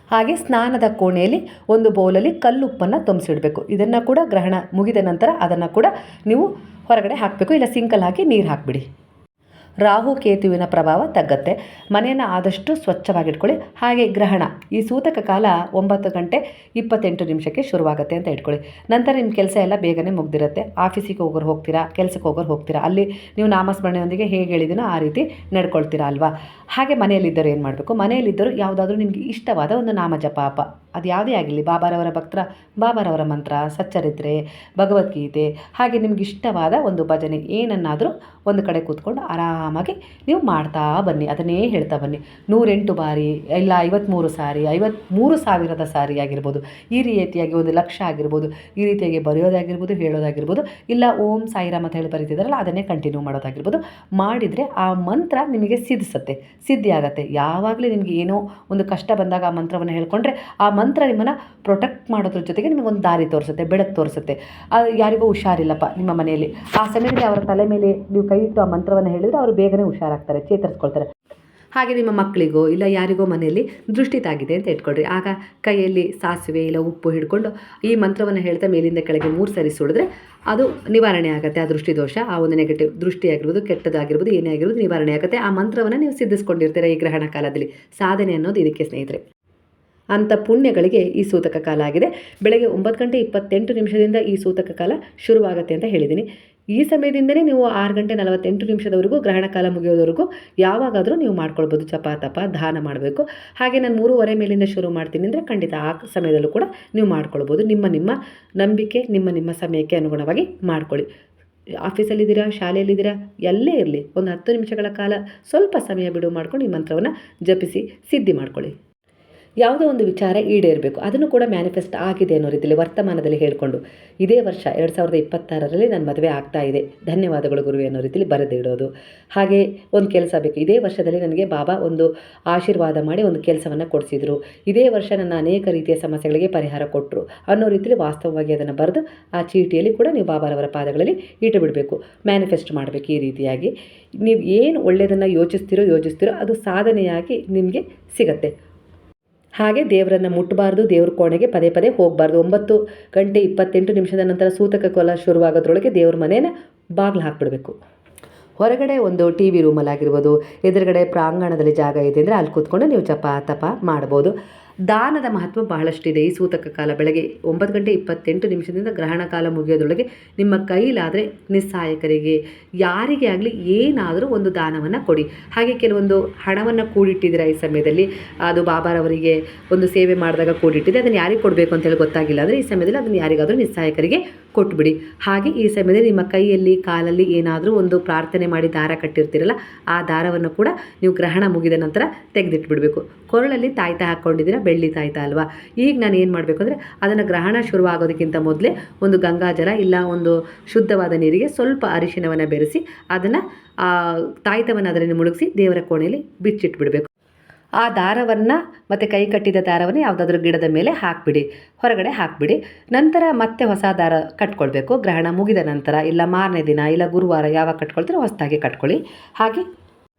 ಹಾಗೆ ಸ್ನಾನದ ಕೋಣೆಯಲ್ಲಿ ಒಂದು ಬೌಲಲ್ಲಿ ಕಲ್ಲುಪ್ಪನ್ನು ತುಂಬಿಸಿಡಬೇಕು. ಇದನ್ನು ಕೂಡ ಗ್ರಹಣ ಮುಗಿದ ನಂತರ ಅದನ್ನು ಕೂಡ ನೀವು ಹೊರಗಡೆ ಹಾಕಬೇಕು, ಇಲ್ಲ ಸಿಂಕಲ್ಲಿ ಹಾಕಿ ನೀರು ಹಾಕಿಬಿಡಿ. ರಾಹು ಕೇತುವಿನ ಪ್ರಭಾವ ತಗ್ಗತ್ತೆ. ಮನೆಯನ್ನು ಆದಷ್ಟು ಸ್ವಚ್ಛವಾಗಿಟ್ಕೊಳ್ಳಿ. ಹಾಗೆ ಗ್ರಹಣ ಈ ಸೂತಕ ಕಾಲ 9:28 ಶುರುವಾಗುತ್ತೆ ಅಂತ ಇಟ್ಕೊಳ್ಳಿ. ನಂತರ ನಿಮ್ಮ ಕೆಲಸ ಎಲ್ಲ ಬೇಗನೆ ಮುಗ್ದಿರುತ್ತೆ. ಆಫೀಸಿಗೆ ಹೋಗ್ತೀರಾ, ಕೆಲಸಕ್ಕೆ ಹೋಗ್ತೀರಾ, ಅಲ್ಲಿ ನೀವು ನಾಮಸ್ಮರಣೆಯೊಂದಿಗೆ ಹೇಗೆ ಹೇಳಿದಿನೋ ಆ ರೀತಿ ನಡ್ಕೊಳ್ತೀರಾ ಅಲ್ವಾ. ಹಾಗೆ ಮನೆಯಲ್ಲಿದ್ದರು ಏನು ಮಾಡಬೇಕು, ಮನೆಯಲ್ಲಿದ್ದರು ಯಾವುದಾದ್ರೂ ನಿಮಗೆ ಇಷ್ಟವಾದ ಒಂದು ನಾಮ ಜಪ ಅದು ಯಾವುದೇ ಆಗಿರಲಿ, ಬಾಬಾರವರ ಭಕ್ತರ ಬಾಬಾರವರ ಮಂತ್ರ, ಸಚ್ಚರಿತ್ರೆ, ಭಗವದ್ಗೀತೆ, ಹಾಗೆ ನಿಮ್ಗೆ ಇಷ್ಟವಾದ ಒಂದು ಭಜನೆ ಏನನ್ನಾದರೂ ಒಂದು ಕಡೆ ಕೂತ್ಕೊಂಡು ಆರಾಮಾಗಿ ನೀವು ಮಾಡ್ತಾ ಬನ್ನಿ, ಅದನ್ನೇ ಹೇಳ್ತಾ ಬನ್ನಿ. 108 ಬಾರಿ ಇಲ್ಲ 53 ಸಾರಿ, 53,000 ಸಾರಿ ಆಗಿರ್ಬೋದು, ಈ ರೀತಿಯಾಗಿ 1,00,000 ಆಗಿರ್ಬೋದು, ಈ ರೀತಿಯಾಗಿ ಬರೆಯೋದಾಗಿರ್ಬೋದು, ಹೇಳೋದಾಗಿರ್ಬೋದು, ಇಲ್ಲ ಓಂ ಸಾಯಿರಾಮ್ ಅಂತ ಹೇಳಿ ಬರೀತಿದ್ದಾರಲ್ಲ ಅದನ್ನೇ ಕಂಟಿನ್ಯೂ ಮಾಡೋದಾಗಿರ್ಬೋದು. ಮಾಡಿದರೆ ಆ ಮಂತ್ರ ನಿಮಗೆ ಸಿದ್ಧಿ ಆಗುತ್ತೆ. ಯಾವಾಗಲೂ ನಿಮಗೆ ಏನೋ ಒಂದು ಕಷ್ಟ ಬಂದಾಗ ಆ ಮಂತ್ರವನ್ನು ಹೇಳ್ಕೊಂಡ್ರೆ ಆ ಮಂತ್ರ ನಿಮ್ಮನ್ನು ಪ್ರೊಟೆಕ್ಟ್ ಮಾಡೋದ್ರ ಜೊತೆಗೆ ನಿಮಗೊಂದು ದಾರಿ ತೋರಿಸುತ್ತೆ, ಬೆಳಕು ತೋರಿಸುತ್ತೆ. ಯಾರಿಗೂ ಹುಷಾರಿಲ್ಲಪ್ಪ ನಿಮ್ಮ ಮನೆಯಲ್ಲಿ, ಆ ಸಮಯದಲ್ಲಿ ಅವರ ತಲೆ ಮೇಲೆ ನೀವು ಕೈ ಇಟ್ಟು ಆ ಮಂತ್ರವನ್ನು ಹೇಳಿದರೆ ಅವರು ಬೇಗನೆ ಹುಷಾರಾಗ್ತಾರೆ, ಚೇತರಿಸ್ಕೊಳ್ತಾರೆ. ಹಾಗೆ ನಿಮ್ಮ ಮಕ್ಕಳಿಗೋ ಇಲ್ಲ ಯಾರಿಗೋ ಮನೆಯಲ್ಲಿ ದೃಷ್ಟಿ ತಾಗಿದೆ ಅಂತ ಇಟ್ಕೊಳ್ರಿ, ಆಗ ಕೈಯಲ್ಲಿ ಸಾಸಿವೆ ಇಲ್ಲ ಉಪ್ಪು ಹಿಡ್ಕೊಂಡು ಈ ಮಂತ್ರವನ್ನು ಹೇಳ್ತಾ ಮೇಲಿಂದ ಕೆಳಗೆ 3 ಸರಿ ಸುಳಿದ್ರೆ ಅದು ನಿವಾರಣೆ ಆಗುತ್ತೆ. ಆ ದೃಷ್ಟಿ ದೋಷ, ಆ ಒಂದು ನೆಗೆಟಿವ್ ದೃಷ್ಟಿ ಆಗಿರ್ಬೋದು, ಕೆಟ್ಟದಾಗಿರ್ಬೋದು, ಏನೇ ಆಗಿರ್ಬೋದು ನಿವಾರಣೆ ಆಗುತ್ತೆ. ಆ ಮಂತ್ರವನ್ನು ನೀವು ಸಿದ್ಧಿಸ್ಕೊಂಡಿರ್ತೀರ ಈ ಗ್ರಹಣ ಕಾಲದಲ್ಲಿ. ಸಾಧನೆ ಅನ್ನೋದು ಇದಕ್ಕೆ ಸ್ನೇಹಿತರೆ. ಅಂಥ ಪುಣ್ಯಗಳಿಗೆ ಈ ಸೂತಕ ಕಾಲ ಆಗಿದೆ. ಬೆಳಗ್ಗೆ 9:28 ಈ ಸೂತಕ ಕಾಲ ಶುರುವಾಗುತ್ತೆ ಅಂತ ಹೇಳಿದ್ದೀನಿ. ಈ ಸಮಯದಿಂದಲೇ ನೀವು 6:48 ಗ್ರಹಣ ಕಾಲ ಮುಗಿಯೋದವರೆಗೂ ಯಾವಾಗಾದರೂ ನೀವು ಮಾಡ್ಕೊಳ್ಬೋದು. ಜಪ ತಪ ದಾನ ಮಾಡಬೇಕು. ಹಾಗೆ ನಾನು 3:30 ಮೇಲಿಂದ ಶುರು ಮಾಡ್ತೀನಿ ಅಂದರೆ ಖಂಡಿತ ಆ ಸಮಯದಲ್ಲೂ ಕೂಡ ನೀವು ಮಾಡ್ಕೊಳ್ಬೋದು. ನಿಮ್ಮ ನಂಬಿಕೆ, ನಿಮ್ಮ ಸಮಯಕ್ಕೆ ಅನುಗುಣವಾಗಿ ಮಾಡ್ಕೊಳ್ಳಿ. ಆಫೀಸಲ್ಲಿದ್ದೀರಾ, ಶಾಲೆಯಲ್ಲಿದ್ದೀರಾ, ಎಲ್ಲೇ ಇರಲಿ ಒಂದು 10 ನಿಮಿಷಗಳ ಕಾಲ ಸ್ವಲ್ಪ ಸಮಯ ಬಿಡುವು ಮಾಡ್ಕೊಂಡು ಈ ಮಂತ್ರವನ್ನು ಜಪಿಸಿ ಸಿದ್ಧಿ ಮಾಡ್ಕೊಳ್ಳಿ. ಯಾವುದೋ ಒಂದು ವಿಚಾರ ಈಡೇರಬೇಕು, ಅದನ್ನು ಕೂಡ ಮ್ಯಾನಿಫೆಸ್ಟ್ ಆಗಿದೆ ಅನ್ನೋ ರೀತಿಯಲ್ಲಿ ವರ್ತಮಾನದಲ್ಲಿ ಹೇಳಿಕೊಂಡು ಇದೇ ವರ್ಷ 2026ರಲ್ಲಿ ನನ್ನ ಮದುವೆ ಆಗ್ತಾ ಇದೆ, ಧನ್ಯವಾದಗಳು ಗುರುವೆ ಅನ್ನೋ ರೀತಿಯಲ್ಲಿ ಬರೆದಿಡೋದು. ಹಾಗೆ ಒಂದು ಕೆಲಸ ಬೇಕು, ಇದೇ ವರ್ಷದಲ್ಲಿ ನನಗೆ ಬಾಬಾ ಒಂದು ಆಶೀರ್ವಾದ ಮಾಡಿ ಒಂದು ಕೆಲಸವನ್ನು ಕೊಡಿಸಿದ್ರು, ಇದೇ ವರ್ಷ ನನ್ನ ಅನೇಕ ರೀತಿಯ ಸಮಸ್ಯೆಗಳಿಗೆ ಪರಿಹಾರ ಕೊಟ್ಟರು ಅನ್ನೋ ರೀತಿಯಲ್ಲಿ ವಾಸ್ತವವಾಗಿ ಅದನ್ನು ಬರೆದು ಆ ಚೀಟಿಯಲ್ಲಿ ಕೂಡ ನೀವು ಬಾಬಾರವರ ಪಾದಗಳಲ್ಲಿ ಇಟ್ಟು ಬಿಡಬೇಕು. ಮ್ಯಾನಿಫೆಸ್ಟ್ ಮಾಡಬೇಕು. ಈ ರೀತಿಯಾಗಿ ನೀವು ಏನು ಒಳ್ಳೆಯದನ್ನು ಯೋಚಿಸ್ತಿರೋ ಅದು ಸಾಧನೆಯಾಗಿ ನಿಮಗೆ ಸಿಗತ್ತೆ. ಹಾಗೆ ದೇವರನ್ನು ಮುಟ್ಟಬಾರ್ದು, ದೇವ್ರ ಕೋಣೆಗೆ ಪದೇ ಹೋಗಬಾರ್ದು. 9:28 ನಂತರ ಸೂತಕ ಕಾಲ ಶುರುವಾಗೋದ್ರೊಳಗೆ ದೇವ್ರ ಮನೇನ ಬಾಗಿಲು ಹಾಕಿಬಿಡಬೇಕು. ಹೊರಗಡೆ ಒಂದು ಟಿ ವಿ ರೂಮಲ್ಲಾಗಿರ್ಬೋದು, ಎದುರುಗಡೆ ಪ್ರಾಂಗಣದಲ್ಲಿ ಜಾಗ ಇದೆ ಅಂದರೆ ಅಲ್ಲಿ ಕೂತ್ಕೊಂಡು ನೀವು ಜಪ ತಪ ಮಾಡ್ಬೋದು. ದಾನದ ಮಹತ್ವ ಬಹಳಷ್ಟಿದೆ ಈ ಸೂತಕ ಕಾಲ. ಬೆಳಗ್ಗೆ 9:28 ಗ್ರಹಣ ಕಾಲ ಮುಗಿಯೋದ್ರೊಳಗೆ ನಿಮ್ಮ ಕೈಲಾದರೆ ನಿಸ್ಸಹಾಯಕರಿಗೆ ಯಾರಿಗೆ ಆಗಲಿ ಏನಾದರೂ ಒಂದು ದಾನವನ್ನು ಕೊಡಿ. ಹಾಗೆ ಕೆಲವೊಂದು ಹಣವನ್ನು ಕೂಡಿಟ್ಟಿದ್ದೀರಾ ಈ ಸಮಯದಲ್ಲಿ, ಅದು ಬಾಬಾರವರಿಗೆ ಒಂದು ಸೇವೆ ಮಾಡಿದಾಗ ಕೂಡಿಟ್ಟಿದೆ, ಅದನ್ನು ಯಾರಿಗೆ ಕೊಡಬೇಕು ಅಂತೇಳಿ ಗೊತ್ತಾಗಿಲ್ಲ ಅಂದರೆ ಈ ಸಮಯದಲ್ಲಿ ಅದನ್ನು ಯಾರಿಗಾದರೂ ನಿಸ್ಸಹಾಯಕರಿಗೆ ಕೊಟ್ಬಿಡಿ. ಹಾಗೆ ಈ ಸಮಯದಲ್ಲಿ ನಿಮ್ಮ ಕೈಯಲ್ಲಿ ಕಾಲಲ್ಲಿ ಏನಾದರೂ ಒಂದು ಪ್ರಾರ್ಥನೆ ಮಾಡಿ ದಾರ ಕಟ್ಟಿರ್ತೀರಲ್ಲ, ಆ ದಾರವನ್ನು ಕೂಡ ನೀವು ಗ್ರಹಣ ಮುಗಿದ ನಂತರ ತೆಗೆದಿಟ್ಬಿಡಬೇಕು. ಕೊರಳಲ್ಲಿ ತಾಯ್ತ ಹಾಕ್ಕೊಂಡಿದ್ದೀರಾ, ಬೆಳ್ಳಿ ತಾಯ್ತ ಅಲ್ವಾ. ಈಗ ನಾನು ಏನು ಮಾಡಬೇಕು ಅಂದರೆ ಅದನ್ನು ಗ್ರಹಣ ಶುರುವಾಗೋದಕ್ಕಿಂತ ಮೊದಲೇ ಒಂದು ಗಂಗಾಜಲ ಇಲ್ಲ ಒಂದು ಶುದ್ಧವಾದ ನೀರಿಗೆ ಸ್ವಲ್ಪ ಅರಿಶಿನವನ್ನು ಬೆರೆಸಿ ಅದನ್ನು ತಾಯ್ತವನ್ನು ಅದರಲ್ಲಿ ಮುಳುಗಿಸಿ ದೇವರ ಕೋಣೆಯಲ್ಲಿ ಬಿಚ್ಚಿಟ್ಬಿಡಬೇಕು. ಆ ದಾರವನ್ನು ಮತ್ತು ಕೈ ಕಟ್ಟಿದ ದಾರವನ್ನು ಯಾವುದಾದ್ರೂ ಗಿಡದ ಮೇಲೆ ಹಾಕಿಬಿಡಿ, ಹೊರಗಡೆ ಹಾಕಿಬಿಡಿ. ನಂತರ ಮತ್ತೆ ಹೊಸ ದಾರ ಕಟ್ಕೊಳ್ಬೇಕು. ಗ್ರಹಣ ಮುಗಿದ ನಂತರ ಇಲ್ಲ ಮಾರನೇ ದಿನ ಇಲ್ಲ ಗುರುವಾರ ಯಾವಾಗ ಕಟ್ಕೊಳ್ತೀರೋ ಹೊಸದಾಗಿ ಕಟ್ಕೊಳ್ಳಿ. ಹಾಗೆ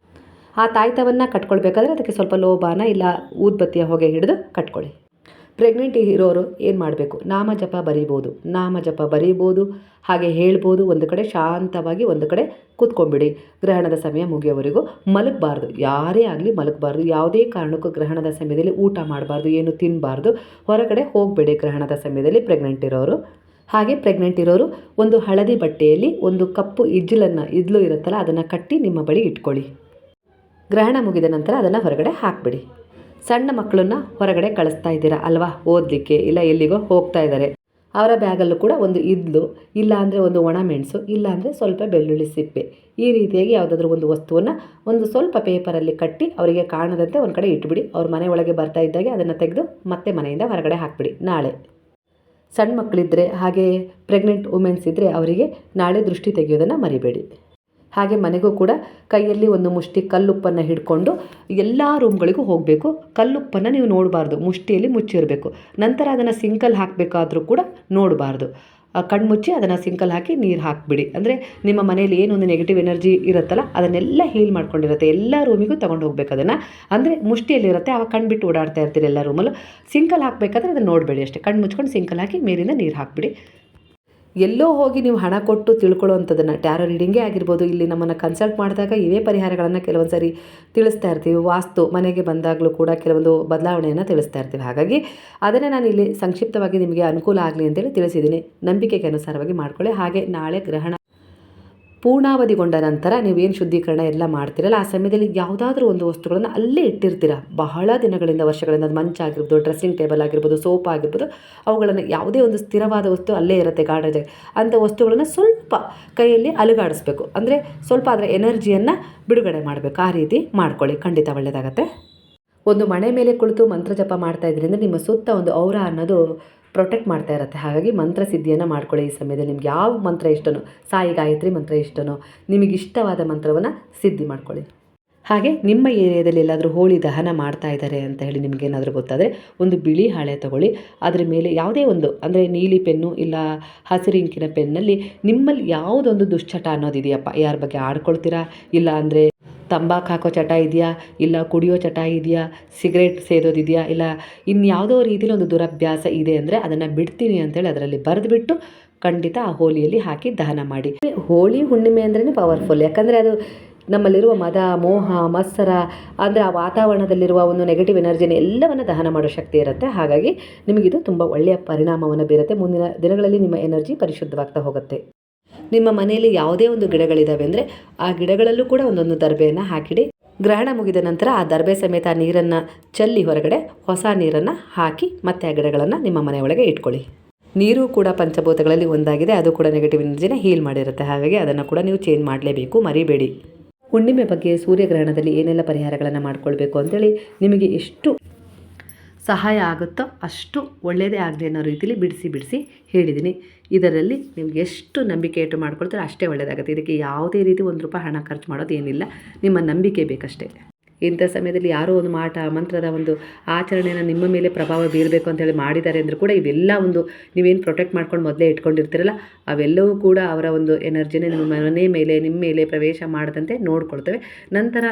ಆ ತಾಯ್ತವನ್ನು ಕಟ್ಕೊಳ್ಬೇಕಾದ್ರೆ ಅದಕ್ಕೆ ಸ್ವಲ್ಪ ಲೋಬಾನ ಇಲ್ಲ ಊದ್ಬತ್ತಿಯ ಹೊಗೆ ಹಿಡಿದು ಕಟ್ಕೊಳ್ಳಿ. ಪ್ರೆಗ್ನೆಂಟ್ ಇರೋರು ಏನು ಮಾಡಬೇಕು, ನಾಮ ಜಪ ಬರೀಬೋದು, ಹಾಗೆ ಹೇಳ್ಬೋದು. ಒಂದು ಕಡೆ ಶಾಂತವಾಗಿ ಒಂದು ಕಡೆ ಕೂತ್ಕೊಂಡ್ಬಿಡಿ. ಗ್ರಹಣದ ಸಮಯ ಮುಗಿಯೋವರೆಗೂ ಮಲಗಬಾರ್ದು, ಯಾರೇ ಆಗಲಿ ಮಲಗಬಾರ್ದು. ಯಾವುದೇ ಕಾರಣಕ್ಕೂ ಗ್ರಹಣದ ಸಮಯದಲ್ಲಿ ಊಟ ಮಾಡಬಾರ್ದು, ಏನು ತಿನ್ನಬಾರ್ದು, ಹೊರಗಡೆ ಹೋಗಬೇಡಿ ಗ್ರಹಣದ ಸಮಯದಲ್ಲಿ ಪ್ರೆಗ್ನೆಂಟ್ ಇರೋರು. ಹಾಗೆ ಪ್ರೆಗ್ನೆಂಟ್ ಇರೋರು ಒಂದು ಹಳದಿ ಬಟ್ಟೆಯಲ್ಲಿ ಒಂದು ಕಪ್ಪು ಇದ್ಲು ಇರುತ್ತಲ್ಲ ಅದನ್ನು ಕಟ್ಟಿ ನಿಮ್ಮ ಬಳಿ ಇಟ್ಕೊಳ್ಳಿ. ಗ್ರಹಣ ಮುಗಿದ ನಂತರ ಅದನ್ನು ಹೊರಗಡೆ ಹಾಕಿಬಿಡಿ. ಸಣ್ಣ ಮಕ್ಕಳನ್ನ ಹೊರಗಡೆ ಕಳಿಸ್ತಾ ಇದ್ದೀರಾ ಅಲ್ವಾ, ಓದಲಿಕ್ಕೆ ಇಲ್ಲ ಎಲ್ಲಿಗೋ ಹೋಗ್ತಾ ಇದ್ದಾರೆ, ಅವರ ಬ್ಯಾಗಲ್ಲೂ ಕೂಡ ಒಂದು ಇದ್ಲು ಇಲ್ಲ ಅಂದರೆ ಒಂದು ಒಣಮೆಣಸು ಇಲ್ಲ ಅಂದರೆ ಸ್ವಲ್ಪ ಬೆಳ್ಳುಳ್ಳಿ ಸಿಪ್ಪೆ, ಈ ರೀತಿಯಾಗಿ ಯಾವುದಾದ್ರೂ ಒಂದು ವಸ್ತುವನ್ನು ಒಂದು ಸ್ವಲ್ಪ ಪೇಪರಲ್ಲಿ ಕಟ್ಟಿ ಅವರಿಗೆ ಕಾಣದಂತೆ ಒಂದು ಕಡೆ ಇಟ್ಬಿಡಿ. ಅವ್ರ ಮನೆ ಒಳಗೆ ಬರ್ತಾ ಇದ್ದಾಗೆ ಅದನ್ನು ತೆಗೆದು ಮತ್ತೆ ಮನೆಯಿಂದ ಹೊರಗಡೆ ಹಾಕಿಬಿಡಿ. ನಾಳೆ ಸಣ್ಣ ಮಕ್ಕಳಿದ್ದರೆ ಹಾಗೆ ಪ್ರೆಗ್ನೆಂಟ್ ವುಮೆನ್ಸ್ ಇದ್ದರೆ ಅವರಿಗೆ ನಾಳೆ ದೃಷ್ಟಿ ತೆಗೆಯೋದನ್ನು ಮರಿಬೇಡಿ. ಹಾಗೆ ಮನೆಗೂ ಕೂಡ ಕೈಯಲ್ಲಿ ಒಂದು ಮುಷ್ಟಿ ಕಲ್ಲುಪ್ಪನ್ನು ಹಿಡ್ಕೊಂಡು ಎಲ್ಲ ರೂಮ್ಗಳಿಗೂ ಹೋಗಬೇಕು. ಕಲ್ಲುಪ್ಪನ್ನು ನೀವು ನೋಡಬಾರ್ದು, ಮುಷ್ಟಿಯಲ್ಲಿ ಮುಚ್ಚಿರಬೇಕು. ನಂತರ ಅದನ್ನು ಸಿಂಕಲ್ಲಿ ಹಾಕಬೇಕಾದ್ರೂ ಕೂಡ ನೋಡಬಾರ್ದು. ಕಣ್ಮುಚ್ಚಿ ಅದನ್ನು ಸಿಂಕಲ್ಲಿ ಹಾಕಿ ನೀರು ಹಾಕಿಬಿಡಿ. ಅಂದರೆ ನಿಮ್ಮ ಮನೆಯಲ್ಲಿ ಏನೊಂದು ನೆಗೆಟಿವ್ ಎನರ್ಜಿ ಇರುತ್ತಲ್ಲ ಅದನ್ನೆಲ್ಲ ಹೀಲ್ ಮಾಡ್ಕೊಂಡಿರುತ್ತೆ. ಎಲ್ಲ ರೂಮಿಗೂ ತೊಗೊಂಡು ಹೋಗ್ಬೇಕು ಅದನ್ನು. ಅಂದರೆ ಮುಷ್ಟಿಯಲ್ಲಿರುತ್ತೆ, ಆವಾಗ ಕಣ್ಣು ಬಿಟ್ಟು ಓಡಾಡ್ತಾ ಇರ್ತೀರಿ ಎಲ್ಲ ರೂಮಲ್ಲೂ. ಸಿಂಕಲ್ಲಿ ಹಾಕಬೇಕಾದ್ರೆ ಅದನ್ನು ನೋಡಬೇಡಿ ಅಷ್ಟೇ, ಕಣ್ಣು ಮುಚ್ಕೊಂಡು ಸಿಂಕಲ್ಲಿ ಹಾಕಿ ಮೇಲಿಂದ ನೀರು ಹಾಕಿಬಿಡಿ. ಎಲ್ಲೋ ಹೋಗಿ ನೀವು ಹಣ ಕೊಟ್ಟು ತಿಳ್ಕೊಳ್ಳೋವಂಥದ್ದನ್ನು, ಟ್ಯಾರೋ ರೀಡಿಂಗೇ ಆಗಿರ್ಬೋದು, ಇಲ್ಲಿ ನಮ್ಮನ್ನು ಕನ್ಸಲ್ಟ್ ಮಾಡಿದಾಗ ಇವೇ ಪರಿಹಾರಗಳನ್ನು ಕೆಲವೊಂದು ಸರಿ ತಿಳಿಸ್ತಾ ಇರ್ತೀವಿ. ವಾಸ್ತು ಮನೆಗೆ ಬಂದಾಗಲೂ ಕೂಡ ಕೆಲವೊಂದು ಬದಲಾವಣೆಯನ್ನು ತಿಳಿಸ್ತಾ ಇರ್ತೀವಿ. ಹಾಗಾಗಿ ಅದನ್ನೇ ನಾನು ಇಲ್ಲಿ ಸಂಕ್ಷಿಪ್ತವಾಗಿ ನಿಮಗೆ ಅನುಕೂಲ ಆಗಲಿ ಅಂತೇಳಿ ತಿಳಿಸಿದ್ದೀನಿ. ನಂಬಿಕೆಗೆ ಅನುಸಾರವಾಗಿ ಮಾಡ್ಕೊಳ್ಳಿ. ಹಾಗೆ ನಾಳೆ ಗ್ರಹಣ ಪೂರ್ಣಾವಧಿಗೊಂಡ ನಂತರ ನೀವೇನು ಶುದ್ಧೀಕರಣ ಎಲ್ಲ ಮಾಡ್ತೀರಲ್ಲ, ಆ ಸಮಯದಲ್ಲಿ ಯಾವುದಾದ್ರೂ ಒಂದು ವಸ್ತುಗಳನ್ನು ಅಲ್ಲೇ ಇಟ್ಟಿರ್ತೀರ ಬಹಳ ದಿನಗಳಿಂದ, ವರ್ಷಗಳಿಂದ. ಅದು ಮಂಚ ಆಗಿರ್ಬೋದು, ಡ್ರೆಸ್ಸಿಂಗ್ ಟೇಬಲ್ ಆಗಿರ್ಬೋದು, ಸೋಫಾ ಆಗಿರ್ಬೋದು, ಅವುಗಳನ್ನು ಯಾವುದೇ ಒಂದು ಸ್ಥಿರವಾದ ವಸ್ತು ಅಲ್ಲೇ ಇರುತ್ತೆ ಗಾಢ ಅಂಥ ವಸ್ತುಗಳನ್ನು ಸ್ವಲ್ಪ ಕೈಯಲ್ಲಿ ಅಲುಗಾಡಿಸ್ಬೇಕು. ಅಂದರೆ ಸ್ವಲ್ಪ ಅದರ ಎನರ್ಜಿಯನ್ನು ಬಿಡುಗಡೆ ಮಾಡಬೇಕು. ಆ ರೀತಿ ಮಾಡ್ಕೊಳ್ಳಿ, ಖಂಡಿತ ಒಳ್ಳೆಯದಾಗತ್ತೆ. ಒಂದು ಮಣೆ ಮೇಲೆ ಕುಳಿತು ಮಂತ್ರ ಜಪ ಮಾಡ್ತಾ ಇದ್ರಿಂದ ನಿಮ್ಮ ಸುತ್ತ ಒಂದು ಔರ ಅನ್ನೋದು ಪ್ರೊಟೆಕ್ಟ್ ಮಾಡ್ತಾ ಇರುತ್ತೆ. ಹಾಗಾಗಿ ಮಂತ್ರ ಸಿದ್ಧಿಯನ್ನು ಮಾಡ್ಕೊಳ್ಳಿ. ಈ ಸಮಯದಲ್ಲಿ ನಿಮ್ಗೆ ಯಾವ ಮಂತ್ರ ಇಷ್ಟನೋ, ಸಾಯಿ ಗಾಯತ್ರಿ ಮಂತ್ರ ಇಷ್ಟನೋ, ನಿಮಗೆ ಇಷ್ಟವಾದ ಮಂತ್ರವನ್ನು ಸಿದ್ಧಿ ಮಾಡ್ಕೊಳ್ಳಿ. ಹಾಗೆ ನಿಮ್ಮ ಏರಿಯಾದಲ್ಲಿ ಎಲ್ಲಾದರೂ ಹೋಳಿ ದಹನ ಮಾಡ್ತಾ ಇದ್ದಾರೆ ಅಂತ ಹೇಳಿ ನಿಮಗೇನಾದರೂ ಗೊತ್ತಾದರೆ ಒಂದು ಬಿಳಿ ಹಾಳೆ ತಗೊಳ್ಳಿ. ಅದರ ಮೇಲೆ ಯಾವುದೇ ಒಂದು, ಅಂದರೆ ನೀಲಿ ಪೆನ್ನು ಇಲ್ಲ ಹಸಿರು ಇಂಕಿನ ಪೆನ್ನಲ್ಲಿ ನಿಮ್ಮಲ್ಲಿ ಯಾವುದೊಂದು ದುಶ್ಚಟ ಅನ್ನೋದಿದೆಯಪ್ಪ, ಯಾರ ಬಗ್ಗೆ ಆಡ್ಕೊಳ್ತೀರಾ, ಇಲ್ಲ ಅಂದರೆ ತಂಬಾಕು ಹಾಕೋ ಚಟ ಇದೆಯಾ, ಇಲ್ಲ ಕುಡಿಯೋ ಚಟ ಇದೆಯಾ, ಸಿಗರೇಟ್ ಸೇದೋದಿದೆಯಾ, ಇಲ್ಲ ಇನ್ಯಾವುದೋ ರೀತಿಯಲ್ಲಿ ಒಂದು ದುರಭ್ಯಾಸ ಇದೆ ಅಂದರೆ ಅದನ್ನು ಬಿಡ್ತೀನಿ ಅಂತೇಳಿ ಅದರಲ್ಲಿ ಬರೆದುಬಿಟ್ಟು ಖಂಡಿತ ಆ ಹೋಳಿಯಲ್ಲಿ ಹಾಕಿ ದಹನ ಮಾಡಿ. ಹೋಳಿ ಹುಣ್ಣಿಮೆ ಅಂದ್ರೇ ಪವರ್ಫುಲ್. ಯಾಕಂದರೆ ಅದು ನಮ್ಮಲ್ಲಿರುವ ಮದ, ಮೋಹ, ಮತ್ಸರ, ಅಂದರೆ ಆ ವಾತಾವರಣದಲ್ಲಿರುವ ಒಂದು ನೆಗೆಟಿವ್ ಎನರ್ಜಿನ ಎಲ್ಲವನ್ನು ದಹನ ಮಾಡೋ ಶಕ್ತಿ ಇರುತ್ತೆ. ಹಾಗಾಗಿ ನಿಮಗಿದು ತುಂಬ ಒಳ್ಳೆಯ ಪರಿಣಾಮವನ್ನು ಬೀರುತ್ತೆ. ಮುಂದಿನ ದಿನಗಳಲ್ಲಿ ನಿಮ್ಮ ಎನರ್ಜಿ ಪರಿಶುದ್ಧವಾಗ್ತಾ ಹೋಗುತ್ತೆ. ನಿಮ್ಮ ಮನೆಯಲ್ಲಿ ಯಾವುದೇ ಒಂದು ಗಿಡಗಳಿದ್ದಾವೆ ಅಂದರೆ ಆ ಗಿಡಗಳಲ್ಲೂ ಕೂಡ ಒಂದೊಂದು ದರ್ಬೆಯನ್ನು ಹಾಕಿಡಿ. ಗ್ರಹಣ ಮುಗಿದ ನಂತರ ಆ ದರ್ಬೆ ಸಮೇತ ಆ ನೀರನ್ನು ಚೆಲ್ಲಿ ಹೊರಗಡೆ ಹೊಸ ನೀರನ್ನು ಹಾಕಿ ಮತ್ತೆ ಆ ಗಿಡಗಳನ್ನು ನಿಮ್ಮ ಮನೆಯೊಳಗೆ ಇಟ್ಕೊಳ್ಳಿ. ನೀರು ಕೂಡ ಪಂಚಭೂತಗಳಲ್ಲಿ ಒಂದಾಗಿದೆ, ಅದು ಕೂಡ ನೆಗೆಟಿವ್ ಎನರ್ಜಿನ ಹೀಲ್ ಮಾಡಿರುತ್ತೆ. ಹಾಗಾಗಿ ಅದನ್ನು ಕೂಡ ನೀವು ಚೇಂಜ್ ಮಾಡಲೇಬೇಕು, ಮರಿಬೇಡಿ. ಹುಣ್ಣಿಮೆ ಬಗ್ಗೆ ಸೂರ್ಯಗ್ರಹಣದಲ್ಲಿ ಏನೆಲ್ಲ ಪರಿಹಾರಗಳನ್ನು ಮಾಡ್ಕೊಳ್ಬೇಕು ಅಂತೇಳಿ ನಿಮಗೆ ಎಷ್ಟು ಸಹಾಯ ಆಗುತ್ತೋ ಅಷ್ಟು ಒಳ್ಳೆಯದೇ ಆಗಲಿ ಅನ್ನೋ ರೀತಿಯಲ್ಲಿ ಬಿಡಿಸಿ ಹೇಳಿದ್ದೀನಿ. ಇದರಲ್ಲಿ ನಿಮ್ಗೆ ಎಷ್ಟು ನಂಬಿಕೆ ಇಟ್ಟು ಮಾಡ್ಕೊಳ್ತಾರೆ ಅಷ್ಟೇ ಒಳ್ಳೆಯದಾಗುತ್ತೆ. ಇದಕ್ಕೆ ಯಾವುದೇ ರೀತಿ ₹1 ಹಣ ಖರ್ಚು ಮಾಡೋದು ಏನಿಲ್ಲ, ನಿಮ್ಮ ನಂಬಿಕೆ ಬೇಕಷ್ಟೇ. ಇಂಥ ಸಮಯದಲ್ಲಿ ಯಾರೋ ಒಂದು ಮಾಟ ಮಂತ್ರದ ಒಂದು ಆಚರಣೆಯನ್ನು ನಿಮ್ಮ ಮೇಲೆ ಪ್ರಭಾವ ಬೀರಬೇಕು ಅಂತೇಳಿ ಮಾಡಿದ್ದಾರೆ ಅಂದರೂ ಕೂಡ ಇವೆಲ್ಲ ಒಂದು ನೀವೇನು ಪ್ರೊಟೆಕ್ಟ್ ಮಾಡ್ಕೊಂಡು ಮೊದಲೇ ಇಟ್ಕೊಂಡಿರ್ತೀರಲ್ಲ, ಅವೆಲ್ಲವೂ ಕೂಡ ಅವರ ಒಂದು ಎನರ್ಜಿನ ನಿಮ್ಮ ಮನೆ ಮೇಲೆ, ನಿಮ್ಮ ಮೇಲೆ ಪ್ರವೇಶ ಮಾಡದಂತೆ ನೋಡ್ಕೊಳ್ತವೆ. ನಂತರ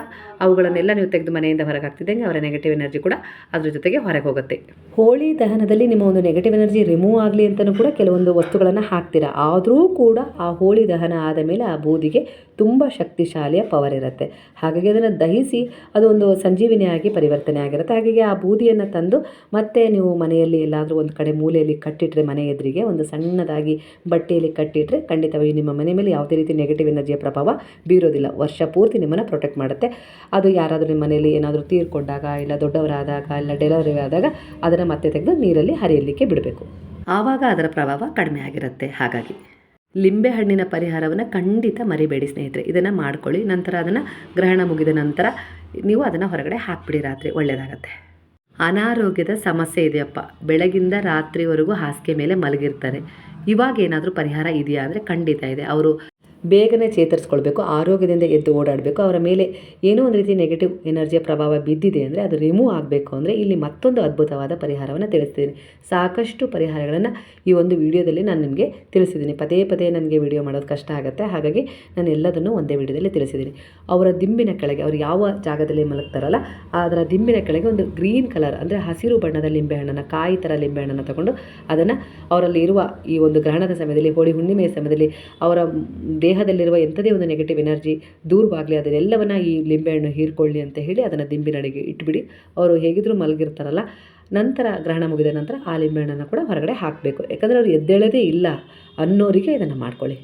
ಅವುಗಳನ್ನೆಲ್ಲ ನೀವು ತೆಗೆದು ಮನೆಯಿಂದ ಹೊರಗೆ ಹಾಕ್ತಿದ್ದಂಗೆ ಅವರ ನೆಗೆಟಿವ್ ಎನರ್ಜಿ ಕೂಡ ಅದ್ರ ಜೊತೆಗೆ ಹೊರಗೆ ಹೋಗುತ್ತೆ. ಹೋಳಿ ದಹನದಲ್ಲಿ ನಿಮ್ಮ ಒಂದು ನೆಗೆಟಿವ್ ಎನರ್ಜಿ ರಿಮೂವ್ ಆಗಲಿ ಅಂತಲೂ ಕೂಡ ಕೆಲವೊಂದು ವಸ್ತುಗಳನ್ನು ಹಾಕ್ತೀರಾ. ಆದರೂ ಕೂಡ ಆ ಹೋಳಿ ದಹನ ಆದ ಮೇಲೆ ಆ ಬೂದಿಗೆ ತುಂಬ ಶಕ್ತಿಶಾಲಿಯ ಪವರ್ ಇರುತ್ತೆ. ಹಾಗಾಗಿ ಅದನ್ನು ದಹಿಸಿ ಅದು ಒಂದು ಸಂಜೀವಿನಿಯಾಗಿ ಪರಿವರ್ತನೆ ಆಗಿರುತ್ತೆ. ಹಾಗಾಗಿ ಆ ಬೂದಿಯನ್ನು ತಂದು ಮತ್ತೆ ನೀವು ಮನೆಯಲ್ಲಿ ಎಲ್ಲಾದರೂ ಒಂದು ಕಡೆ ಮೂಲೆಯಲ್ಲಿ ಕಟ್ಟಿಟ್ರೆ, ಮನೆ ಎದುರಿಗೆ ಒಂದು ಸಣ್ಣದಾಗಿ ಬಟ್ಟೆಯಲ್ಲಿ ಕಟ್ಟಿಟ್ರೆ ಖಂಡಿತವಾಗಿ ನಿಮ್ಮ ಮನೆ ಮೇಲೆ ಯಾವುದೇ ರೀತಿ ನೆಗೆಟಿವ್ ಎನರ್ಜಿಯ ಪ್ರಭಾವ ಬೀರೋದಿಲ್ಲ. ವರ್ಷ ಪೂರ್ತಿ ನಿಮ್ಮನ್ನು ಪ್ರೊಟೆಕ್ಟ್ ಮಾಡುತ್ತೆ. ಅದು ಯಾರಾದರೂ ನಿಮ್ಮ ಮನೆಯಲ್ಲಿ ಏನಾದರೂ ತೀರ್ಕೊಂಡಾಗ, ಇಲ್ಲ ದೊಡ್ಡವರಾದಾಗ, ಇಲ್ಲ ಡೆಲಿವರಿ ಆದಾಗ ಅದನ್ನು ಮತ್ತೆ ತೆಗೆದು ನೀರಲ್ಲಿ ಹರಿಯಲಿಕ್ಕೆ ಬಿಡಬೇಕು. ಆವಾಗ ಅದರ ಪ್ರಭಾವ ಕಡಿಮೆ ಆಗಿರುತ್ತೆ. ಹಾಗಾಗಿ ಲಿಂಬೆಹಣ್ಣಿನ ಪರಿಹಾರವನ್ನು ಖಂಡಿತ ಮರಿಬೇಡಿ ಸ್ನೇಹಿತರೆ. ಇದನ್ನು ಮಾಡ್ಕೊಳ್ಳಿ. ನಂತರ ಅದನ್ನು ಗ್ರಹಣ ಮುಗಿದ ನಂತರ ನೀವು ಅದನ್ನು ಹೊರಗಡೆ ಹಾಕ್ಬಿಡಿ, ರಾತ್ರಿ ಒಳ್ಳೆಯದಾಗತ್ತೆ. ಅನಾರೋಗ್ಯದ ಸಮಸ್ಯೆ ಇದೆಯಪ್ಪ, ಬೆಳಗಿಂದ ರಾತ್ರಿವರೆಗೂ ಹಾಸಿಗೆ ಮೇಲೆ ಮಲಗಿರ್ತಾರೆ, ಇವಾಗ ಏನಾದರೂ ಪರಿಹಾರ ಇದೆಯಾ ಅಂದರೆ ಖಂಡಿತ ಇದೆ. ಅವರು ಬೇಗನೆ ಚೇತರಿಸ್ಕೊಳ್ಬೇಕು, ಆರೋಗ್ಯದಿಂದ ಎದ್ದು ಓಡಾಡಬೇಕು. ಅವರ ಮೇಲೆ ಏನೋ ಒಂದು ರೀತಿ ನೆಗೆಟಿವ್ ಎನರ್ಜಿಯ ಪ್ರಭಾವ ಬಿದ್ದಿದೆ ಅಂದರೆ ಅದು ರಿಮೂವ್ ಆಗಬೇಕು ಅಂದರೆ ಇಲ್ಲಿ ಮತ್ತೊಂದು ಅದ್ಭುತವಾದ ಪರಿಹಾರವನ್ನು ತಿಳಿಸ್ತಿದ್ದೀನಿ. ಸಾಕಷ್ಟು ಪರಿಹಾರಗಳನ್ನು ಈ ಒಂದು ವಿಡಿಯೋದಲ್ಲಿ ನಾನು ನಿಮಗೆ ತಿಳಿಸಿದ್ದೀನಿ. ಪದೇ ನನಗೆ ವಿಡಿಯೋ ಮಾಡೋದು ಕಷ್ಟ ಆಗುತ್ತೆ. ಹಾಗಾಗಿ ನಾನು ಎಲ್ಲದನ್ನು ಒಂದೇ ವಿಡಿಯೋದಲ್ಲಿ ತಿಳಿಸಿದ್ದೀನಿ. ಅವರ ದಿಂಬಿನ ಕೆಳಗೆ, ಅವರು ಯಾವ ಜಾಗದಲ್ಲಿ ಮಲಗ್ತಾರಲ್ಲ ಅದರ ದಿಂಬಿನ ಕೆಳಗೆ ಒಂದು ಗ್ರೀನ್ ಕಲರ್ ಅಂದರೆ ಹಸಿರು ಬಣ್ಣದ ಲಿಂಬೆಹಣ್ಣನ್ನು, ಕಾಯಿ ಥರ ಲಿಂಬೆಹಣ್ಣನ್ನು ತಗೊಂಡು ಅದನ್ನು ಅವರಲ್ಲಿ ಇರುವ ಈ ಒಂದು ಗ್ರಹಣದ ಸಮಯದಲ್ಲಿ, ಹೋಳಿ ಹುಣ್ಣಿಮೆಯ ಸಮಯದಲ್ಲಿ ಅವರ ದೇಹದಲ್ಲಿರುವ ಎಂಥದೇ ಒಂದು ನೆಗೆಟಿವ್ ಎನರ್ಜಿ ದೂರವಾಗಲಿ, ಅದನ್ನೆಲ್ಲವನ್ನು ಈ ಲಿಂಬೆಹಣ್ಣು ಹೀರ್ಕೊಳ್ಳಿ ಅಂತ ಹೇಳಿ ಅದನ್ನು ದಿಂಬಿನಡೆಗೆ ಇಟ್ಬಿಡಿ. ಅವರು ಹೇಗಿದ್ದರೂ ಮಲಗಿರ್ತಾರಲ್ಲ, ನಂತರ ಗ್ರಹಣ ಮುಗಿದ ನಂತರ ಆ ಲಿಂಬೆಹಣ್ಣನ್ನು ಕೂಡ ಹೊರಗಡೆ ಹಾಕಬೇಕು. ಯಾಕಂದರೆ ಅವರು ಎದ್ದೇಳೋದೇ ಇಲ್ಲ ಅನ್ನೋರಿಗೆ ಇದನ್ನು ಮಾಡ್ಕೊಳ್ಳಿ.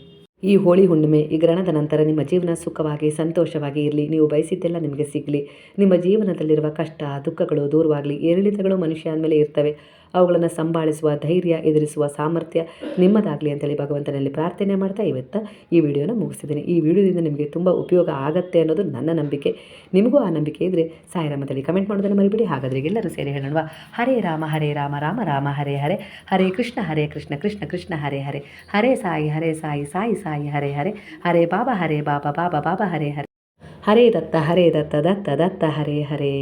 ಈ ಹೋಳಿ ಹುಣ್ಣಿಮೆ, ಈ ಗ್ರಹಣದ ನಂತರ ನಿಮ್ಮ ಜೀವನ ಸುಖವಾಗಿ ಸಂತೋಷವಾಗಿ ಇರಲಿ, ನೀವು ಬಯಸಿದ್ದೆಲ್ಲ ನಿಮಗೆ ಸಿಗಲಿ, ನಿಮ್ಮ ಜೀವನದಲ್ಲಿರುವ ಕಷ್ಟ ದುಃಖಗಳು ದೂರವಾಗಲಿ. ಏರಿಳಿತಗಳು ಮನುಷ್ಯ ಅಂದಮೇಲೆ ಇರ್ತವೆ, ಅವುಗಳನ್ನು ಸಂಭಾಳಿಸುವ ಧೈರ್ಯ, ಎದುರಿಸುವ ಸಾಮರ್ಥ್ಯ ನಿಮ್ಮದಾಗಲಿ ಅಂತೇಳಿ ಭಗವಂತನಲ್ಲಿ ಪ್ರಾರ್ಥನೆ ಮಾಡ್ತಾ ಇವತ್ತು ಈ ವಿಡಿಯೋನ ಮುಗಿಸಿದ್ದೀನಿ. ಈ ವಿಡಿಯೋದಿಂದ ನಿಮಗೆ ತುಂಬ ಉಪಯೋಗ ಆಗುತ್ತೆ ಅನ್ನೋದು ನನ್ನ ನಂಬಿಕೆ. ನಿಮಗೂ ಆ ನಂಬಿಕೆ ಇದ್ದರೆ ಸಾಯಿರಾಮದಲ್ಲಿ ಕಮೆಂಟ್ ಮಾಡೋದನ್ನು ಮರಿಬೇಡಿ. ಹಾಗಾದರೆ ಎಲ್ಲರೂ ಸೇರಿ ಹೇಳೋಣ, ಹರೇ ರಾಮ ರಾಮ ರಾಮ ಹರೇ ಹರೇ, ಹರೇ ಕೃಷ್ಣ ಕೃಷ್ಣ ಕೃಷ್ಣ ಹರೇ ಹರೇ, ಹರೇ ಸಾಯಿ ಸಾಯಿ ಸಾಯಿ ಹರೇ ಹರೇ, ಹರೇ ಬಾಬಾ ಬಾಬಾ ಬಾಬಾ ಹರೇ ಹರೇ, ಹರೇ ದತ್ತ ದತ್ತ ದತ್ತ ಹರೇ ಹರೇ.